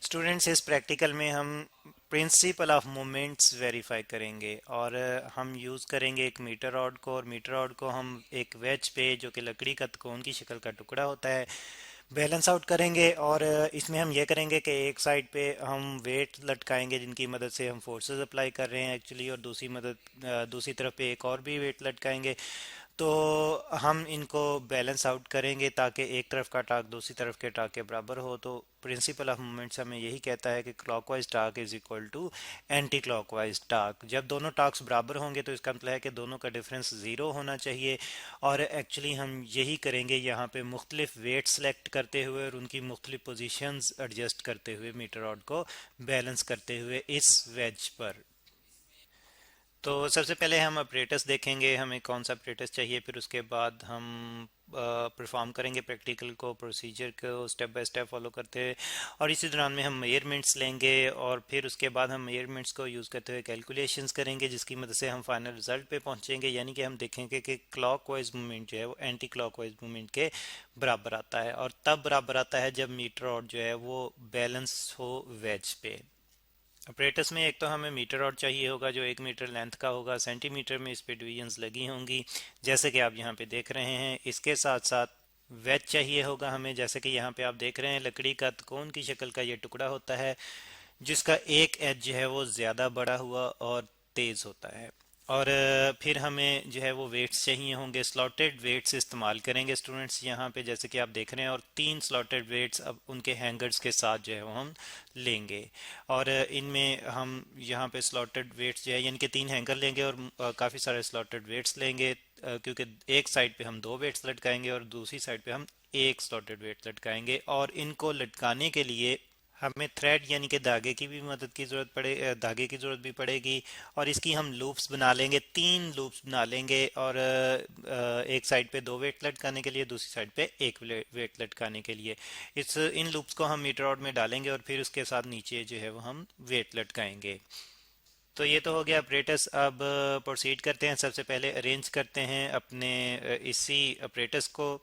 Students, इस practical में हम प्रिंसिपल ऑफ मोमेंट्स वेरीफाई करेंगे और हम यूज़ करेंगे एक मीटर रॉड को, और मीटर रॉड को हम एक वेज पे, जो कि लकड़ी का त्रिकोण की शक्ल का टुकड़ा होता है, बैलेंस आउट करेंगे। और इसमें हम ये करेंगे कि एक साइड पे हम वेट लटकाएंगे जिनकी मदद से हम फोर्सेस अप्लाई कर रहे हैं एक्चुअली, और दूसरी तरफ पे एक और भी वेट लटकाएंगे। तो हम इनको बैलेंस आउट करेंगे ताकि एक तरफ का टाक दूसरी तरफ के टाक के बराबर हो। तो प्रिंसिपल ऑफ मोमेंट्स हमें यही कहता है कि clockwise torque is equal to anti clockwise torque. जब दोनों टाक्स बराबर होंगे तो इसका मतलब है कि दोनों का डिफरेंस ज़ीरो होना चाहिए। और एक्चुअली हम यही करेंगे यहाँ पे मुख्तलिफ वेट सेलेक्ट करते हुए और उनकी मुख्तलिफ पोजीशंस एडजस्ट करते हुए, मीटर रॉड को बैलेंस करते हुए इस वेज पर। तो सबसे पहले हम ऑपरेटर्स देखेंगे, हमें कौन सा ऑपरेटर्स चाहिए, फिर उसके बाद हम परफॉर्म करेंगे प्रैक्टिकल को, प्रोसीजर को स्टेप बाय स्टेप फॉलो करते हुए। और इसी दौरान में हम मेजरमेंट्स लेंगे और फिर उसके बाद हम मेजरमेंट्स को यूज़ करते हुए कैलकुलेशंस करेंगे, जिसकी मदद से हम फाइनल रिजल्ट पे पहुंचेंगे। यानी कि हम देखेंगे कि क्लॉकवाइज मूवमेंट जो है वो एंटी क्लॉकवाइज मूवमेंट के बराबर आता है, और तब बराबर आता है जब मीटर रॉड जो है वो बैलेंस हो वेज पे। ऑपरेटर्स में एक तो हमें मीटर रॉड चाहिए होगा जो 1 मीटर लेंथ का होगा, सेंटीमीटर में इस पे डिवीजन्स लगी होंगी जैसे कि आप यहाँ पे देख रहे हैं। इसके साथ साथ वेज चाहिए होगा हमें, जैसे कि यहाँ पे आप देख रहे हैं लकड़ी का त्रिकोण की शक्ल का ये टुकड़ा होता है जिसका एक एज जो है वो ज़्यादा बड़ा हुआ और तेज़ होता है। और फिर हमें जो है वो वेट्स चाहिए होंगे, स्लॉटेड वेट्स इस्तेमाल करेंगे स्टूडेंट्स यहाँ पे जैसे कि आप देख रहे हैं, और 3 स्लॉटेड वेट्स अब उनके हैंगर्स के साथ जो है वो हम लेंगे। और इनमें हम यहाँ पे स्लॉटेड वेट्स जो है यानी कि 3 हैंगर लेंगे और काफ़ी सारे स्लॉटेड वेट्स लेंगे, क्योंकि एक साइड पे हम 2 वेट्स लटकाएंगे और दूसरी साइड पे हम एक स्लॉटेड वेट लटकाएंगे। और इनको लटकाने के लिए हमें थ्रेड यानी कि धागे की भी मदद की ज़रूरत धागे की ज़रूरत भी पड़ेगी। और इसकी हम लूप्स बना लेंगे, 3 लूप्स बना लेंगे, और एक साइड पे 2 वेट लटकाने के लिए, दूसरी साइड पे एक वेट लटकाने के लिए। इन लूप्स को हम मीटर रॉड में डालेंगे और फिर उसके साथ नीचे जो है वो हम वेट लटकाएंगे। तो ये तो हो गया ऑपरेटर्स। अब प्रोसीड करते हैं, सबसे पहले अरेंज करते हैं अपने इसी ऑपरेटर्स को।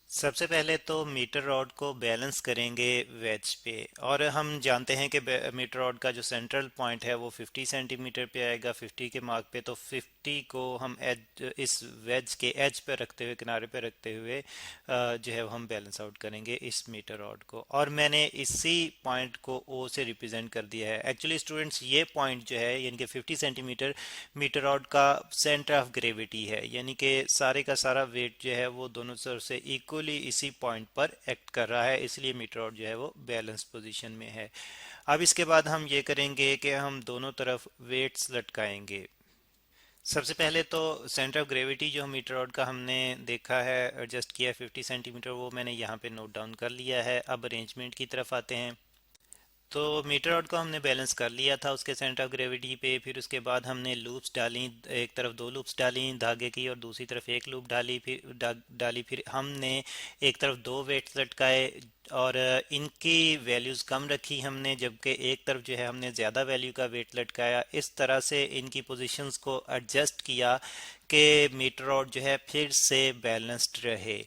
सबसे पहले तो मीटर रॉड को बैलेंस करेंगे वेज पे। और हम जानते हैं कि मीटर रॉड का जो सेंट्रल पॉइंट है वो 50 सेंटीमीटर पे आएगा, 50 के मार्क पे। तो 50 को हम एज इस वेज के एज पे रखते हुए, किनारे पे रखते हुए जो है वो हम बैलेंस आउट करेंगे इस मीटर रॉड को। और मैंने इसी पॉइंट को ओ से रिप्रेजेंट कर दिया है। एक्चुअली स्टूडेंट्स ये पॉइंट जो है यानी कि 50 सेंटीमीटर मीटर रॉड का सेंटर ऑफ ग्रेविटी है, यानी कि सारे का सारा वेट जो है वो दोनों तरफ से इक्वली इसी पॉइंट पर एक्ट कर रहा है, इसलिए मीटर रॉड जो है वो बैलेंस पोजीशन में है। अब इसके बाद हम ये करेंगे कि हम दोनों तरफ वेट्स लटकाएंगे। सबसे पहले तो सेंटर ऑफ ग्रेविटी जो मीटर रॉड का हमने देखा है, एडजस्ट किया 50 सेंटीमीटर, वो मैंने यहाँ पे नोट डाउन कर लिया है। अब अरेंजमेंट की तरफ आते हैं। तो मीटर रॉड को हमने बैलेंस कर लिया था उसके सेंटर ऑफ ग्रेविटी पे। फिर उसके बाद हमने लूप्स डाली, एक तरफ 2 लूप्स डाली धागे की और दूसरी तरफ एक लूप डाली। फिर हमने एक तरफ 2 वेट्स लटकाए और इनकी वैल्यूज़ कम रखी हमने, जबकि एक तरफ जो है हमने ज़्यादा वैल्यू का वेट लटकाया। इस तरह से इनकी पोजीशंस को एडजस्ट किया कि मीटर रॉड जो है फिर से बैलेंस्ड रहे।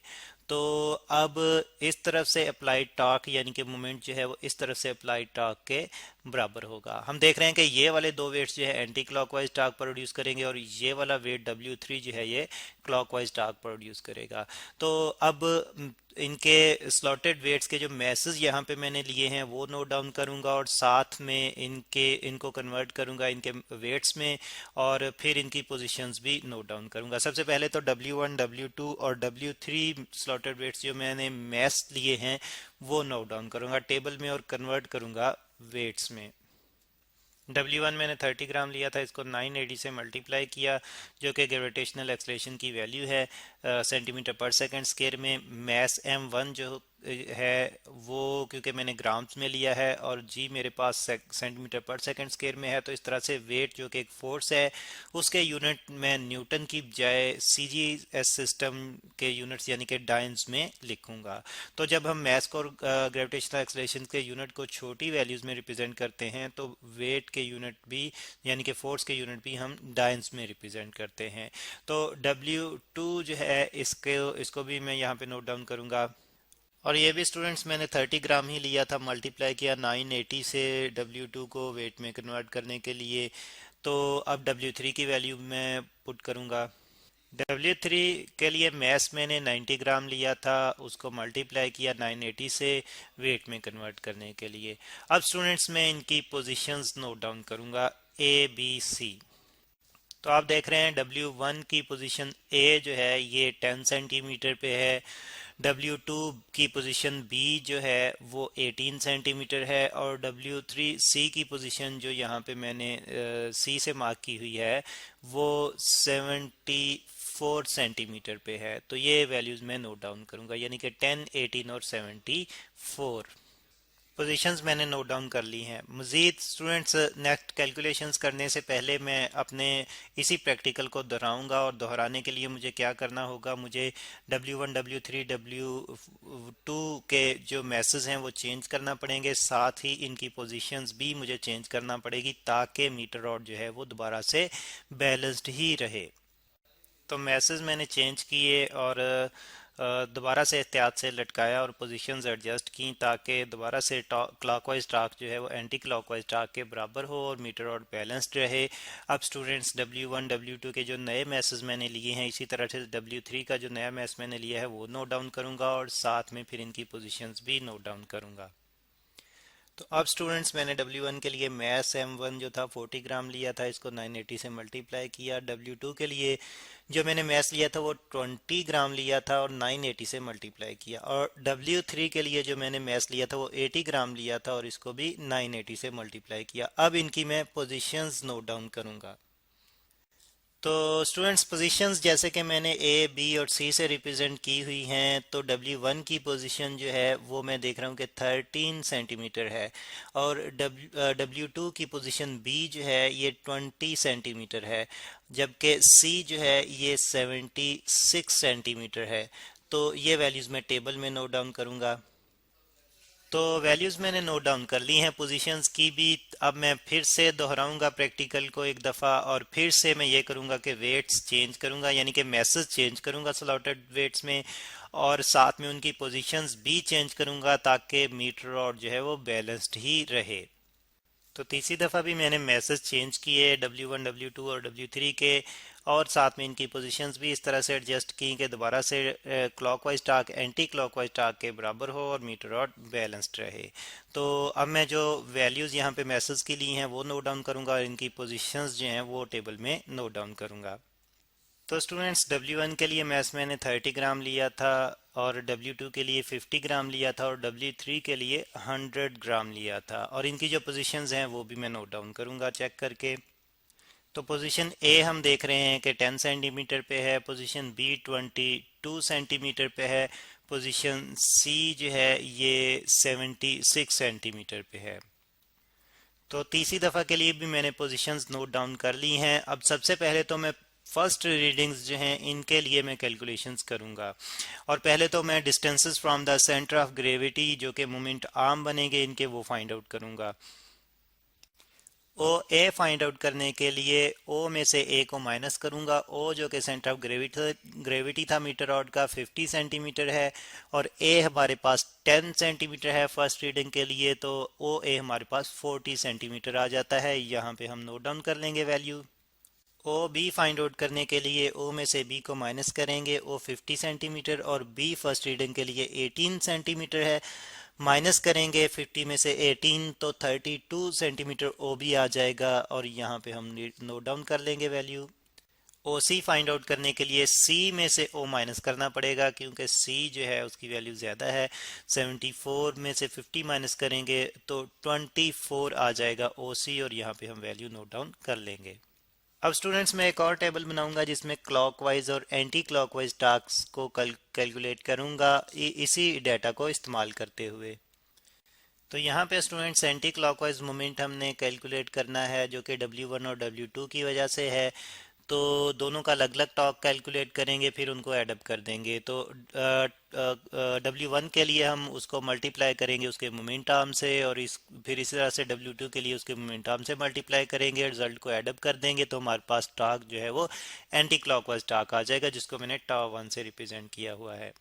तो अब इस तरफ से अप्लाइड टॉर्क यानी कि मोमेंट जो है वो इस तरफ से अप्लाइड टॉर्क के बराबर होगा। हम देख रहे हैं कि ये वाले 2 वेट्स जो है एंटी क्लॉकवाइज टॉर्क प्रोड्यूस करेंगे और ये वाला वेट W3 जो है ये क्लॉकवाइज टॉर्क प्रोड्यूस करेगा। तो अब इनके स्लॉटेड वेट्स के जो मैसेज यहाँ पे मैंने लिए हैं वो नोट डाउन करूँगा और साथ में इनको कन्वर्ट करूँगा इनके वेट्स में, और फिर इनकी पोजीशंस भी नोट डाउन करूँगा। सबसे पहले तो W1, W2 और W3 स्लॉटेड वेट्स जो मैंने मैस लिए हैं वो नोट डाउन करूँगा टेबल में और कन्वर्ट करूँगा वेट्स में। W1 मैंने 30 ग्राम लिया था, इसको 980 से मल्टीप्लाई किया जो कि ग्रेविटेशनल एक्सलेशन की वैल्यू है सेंटीमीटर पर सेकंड स्क्वायर में। मैस M1 जो है वो क्योंकि मैंने ग्राम्स में लिया है और जी मेरे पास सेंटीमीटर पर सेकंड स्क्वायर में है, तो इस तरह से वेट जो कि एक फोर्स है उसके यूनिट में न्यूटन की बजाय CGS सिस्टम के यूनिट्स यानी कि डाइन्स में लिखूंगा। तो जब हम मैस को ग्रेविटेशनल एक्सलेशन के यूनिट को छोटी वैल्यूज में रिप्रेजेंट करते हैं तो वेट के यूनिट भी यानी कि फोर्स के यूनिट भी हम डाइन्स में रिप्रेजेंट करते हैं। तो W2 जो है इसको भी मैं यहाँ पे नोट डाउन करूंगा। और ये भी स्टूडेंट्स मैंने 30 ग्राम ही लिया था, मल्टीप्लाई किया 980 से W2 को वेट में कन्वर्ट करने के लिए। तो अब W3 की वैल्यू मैं पुट करूँगा। W3 के लिए मैस मैंने 90 ग्राम लिया था, उसको मल्टीप्लाई किया 980 से वेट में कन्वर्ट करने के लिए। अब स्टूडेंट्स मैं इनकी पोजीशंस नोट डाउन करूँगा, A B C। तो आप देख रहे हैं W1 की पोजीशन A जो है ये 10 सेंटीमीटर पे है। W2 की पोजीशन B जो है वो 18 सेंटीमीटर है, और W3 C की पोजीशन जो यहाँ पे मैंने C से मार्क की हुई है वो 74 सेंटीमीटर पे है। तो ये वैल्यूज़ मैं नोट डाउन करूँगा, यानी कि 10, 18 और 74 पोजीशंस मैंने नोट डाउन कर ली हैं। मज़ीद स्टूडेंट्स नेक्स्ट कैलकुलेशंस करने से पहले मैं अपने इसी प्रैक्टिकल को दोहराऊंगा, और दोहराने के लिए मुझे क्या करना होगा, मुझे W1 W3 W2 के जो मैसेज हैं वो चेंज करना पड़ेंगे, साथ ही इनकी पोजीशंस भी मुझे चेंज करना पड़ेगी ताकि मीटर रॉड जो है वो दोबारा से बैलेंस्ड ही रहे। तो मैसेज मैंने चेंज किए और दोबारा से एहतियात से लटकाया और पोजीशंस एडजस्ट की ताकि दोबारा से क्लॉकवाइज टार्क जो है वो एंटी क्लॉकवाइज टार्क के बराबर हो और मीटर और बैलेंस्ड रहे। अब स्टूडेंट्स W1 W2 के जो नए मैसेज मैंने लिए हैं, इसी तरह से W3 का जो नया मैसेज मैंने लिया है वो नोट डाउन करूँगा, और साथ में फिर इनकी पोजिशंस भी नोट डाउन करूँगा। तो अब स्टूडेंट्स मैंने W1 के लिए मैथ्स M1 जो था 40 ग्राम लिया था, इसको 980 से मल्टीप्लाई किया। W2 के लिए जो मैंने मैथ्स लिया था वो 20 ग्राम लिया था और 980 से मल्टीप्लाई किया, और W3 के लिए जो मैंने मैथ्स लिया था वो 80 ग्राम लिया था और इसको भी 980 से मल्टीप्लाई किया। अब इनकी मैं पोजीशंस नोट डाउन करूंगा। तो स्टूडेंट्स पोजीशंस जैसे कि मैंने ए बी और सी से रिप्रेजेंट की हुई हैं, तो W1 की पोजीशन जो है वो मैं देख रहा हूँ कि 13 सेंटीमीटर है, और W2 की पोजीशन B जो है ये 20 सेंटीमीटर है, जबकि C जो है ये 76 सेंटीमीटर है। तो ये वैल्यूज़ मैं टेबल में नोट डाउन करूँगा। तो वैल्यूज़ मैंने नोट डाउन कर ली हैं पोजीशंस की भी। अब मैं फिर से दोहराऊंगा प्रैक्टिकल को एक दफ़ा, और फिर से मैं ये करूंगा कि वेट्स चेंज करूंगा, यानी कि मैसेज चेंज करूंगा स्लॉटेड वेट्स में, और साथ में उनकी पोजीशंस भी चेंज करूंगा ताकि मीटर और जो है वो बैलेंस्ड ही रहे। तो तीसरी दफ़ा भी मैंने मैसेज चेंज किए W1 W2 और W3 के, और साथ में इनकी पोजीशंस भी इस तरह से एडजस्ट की कि दोबारा से clockwise torque anti clockwise torque के बराबर हो और मीटर रॉड बैलेंस्ड रहे। तो अब मैं जो वैल्यूज़ यहाँ पे मैसेज की ली हैं वो नोट डाउन करूँगा, और इनकी पोजीशंस जो हैं वो टेबल में नोट डाउन करूँगा। तो स्टूडेंट्स W1 के लिए मैथ्स मैंने 30 ग्राम लिया था, और W2 के लिए 50 ग्राम लिया था, और W3 के लिए 100 ग्राम लिया था, और इनकी जो पोजीशंस हैं वो भी मैं नोट डाउन करूंगा चेक करके। तो पोजीशन A हम देख रहे हैं कि 10 सेंटीमीटर पे है, पोजीशन B 22 सेंटीमीटर पे है, पोजीशन C जो है ये 76 सेंटीमीटर पे है। तो तीसरी दफ़ा के लिए भी मैंने पोजीशंस नोट डाउन कर ली हैं। अब सबसे पहले तो मैं फर्स्ट रीडिंग्स जो हैं इनके लिए मैं कैलकुलेशंस करूंगा, और पहले तो मैं distances from the centre of gravity जो कि मोमेंट आर्म बनेंगे इनके वो फाइंड आउट करूंगा। ओ ए फाइंड आउट करने के लिए ओ में से ए को माइनस करूंगा। ओ जो कि सेंटर ऑफ ग्रेविटी था मीटर रॉड का 50 सेंटीमीटर है, और ए हमारे पास 10 सेंटीमीटर है फर्स्ट रीडिंग के लिए, तो ओ ए हमारे पास 40 सेंटीमीटर आ जाता है। यहाँ पे हम नोट डाउन कर लेंगे value. O B find out करने के लिए ओ में से बी को माइनस करेंगे। ओ 50 सेंटीमीटर और बी फर्स्ट रीडिंग के लिए 18 सेंटीमीटर है, माइनस करेंगे 50 में से 18 तो 32 सेंटीमीटर ओ बी आ जाएगा, और यहाँ पे हम नोट डाउन कर लेंगे वैल्यू। ओ सी फाइंड आउट करने के लिए सी में से ओ माइनस करना पड़ेगा, क्योंकि सी जो है उसकी वैल्यू ज़्यादा है। 74 में से 50 माइनस करेंगे तो 24 आ जाएगा ओ सी, और यहाँ पे हम वैल्यू नोट डाउन कर लेंगे। अब स्टूडेंट्स मैं एक और टेबल बनाऊंगा जिसमें क्लॉकवाइज और एंटी क्लॉकवाइज टास्क को कैलकुलेट करूंगा इसी डाटा को इस्तेमाल करते हुए। तो यहाँ पे स्टूडेंट्स एंटी क्लॉकवाइज मोमेंट हमने कैलकुलेट करना है जो कि W1 और W2 की वजह से है। तो दोनों का अलग अलग टॉर्क कैलकुलेट करेंगे, फिर उनको एड अप कर देंगे। तो W1 के लिए हम उसको मल्टीप्लाई करेंगे उसके मोमेंट आर्म से, और फिर इसी तरह से W2 के लिए उसके मोमेंट आर्म से मल्टीप्लाई करेंगे, रिजल्ट को एड अप कर देंगे, तो हमारे पास टॉर्क जो है वो एंटी क्लॉकवाइज टॉर्क आ जाएगा, जिसको मैंने τ1 से रिप्रेजेंट किया हुआ है।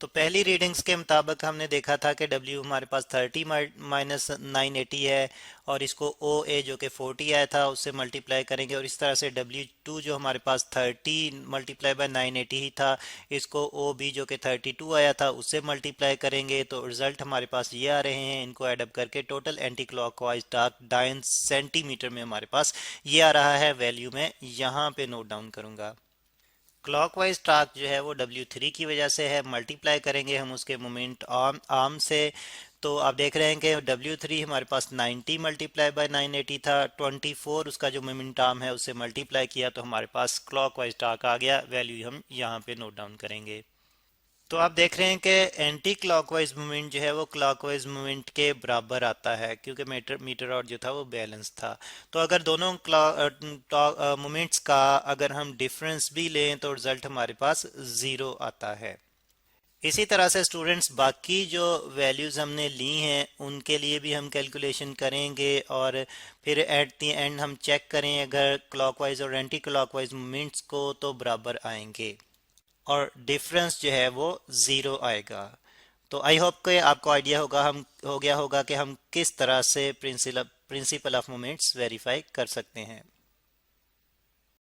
तो पहली रीडिंग्स के मुताबिक हमने देखा था कि W हमारे पास 30 माइनस 980 है, और इसको OA जो कि 40 आया था उससे मल्टीप्लाई करेंगे, और इस तरह से W2 जो हमारे पास 30 मल्टीप्लाई बाय 980 ही था, इसको OB जो कि 32 आया था उससे मल्टीप्लाई करेंगे, तो रिजल्ट हमारे पास ये आ रहे हैं। इनको एडअप करके total anti clockwise torque 9 centimetre में हमारे पास ये आ रहा है। वैल्यू में यहाँ पे नोट डाउन करूंगा। क्लॉकवाइज टार्क जो है वो W3 की वजह से है, मल्टीप्लाई करेंगे हम उसके मोमेंट आर्म से। तो आप देख रहे हैं कि W3 हमारे पास 90 मल्टीप्लाई बाय 980 था, 24 उसका जो मोमेंट आर्म है उससे मल्टीप्लाई किया तो हमारे पास क्लॉकवाइज टार्क आ गया। वैल्यू हम यहाँ पे नोट डाउन करेंगे। तो आप देख रहे हैं कि एंटी क्लॉकवाइज मूवमेंट जो है वो क्लॉकवाइज मूवमेंट के बराबर आता है, क्योंकि मीटर और जो था वो बैलेंस था। तो अगर दोनों मूवमेंट्स का अगर हम डिफरेंस भी लें तो रिजल्ट हमारे पास ज़ीरो आता है। इसी तरह से स्टूडेंट्स बाकी जो वैल्यूज़ हमने ली हैं उनके लिए भी हम कैलकुलेशन करेंगे, और फिर एट द एंड हम चेक करें अगर क्लॉकवाइज और एंटी क्लॉकवाइज मूवमेंट्स को तो बराबर आएंगे, और डिफरेंस जो है वो ज़ीरो आएगा। तो आई होप कि आपको आइडिया हो गया होगा कि हम किस तरह से प्रिंसिपल ऑफ मोमेंट्स वेरीफाई कर सकते हैं।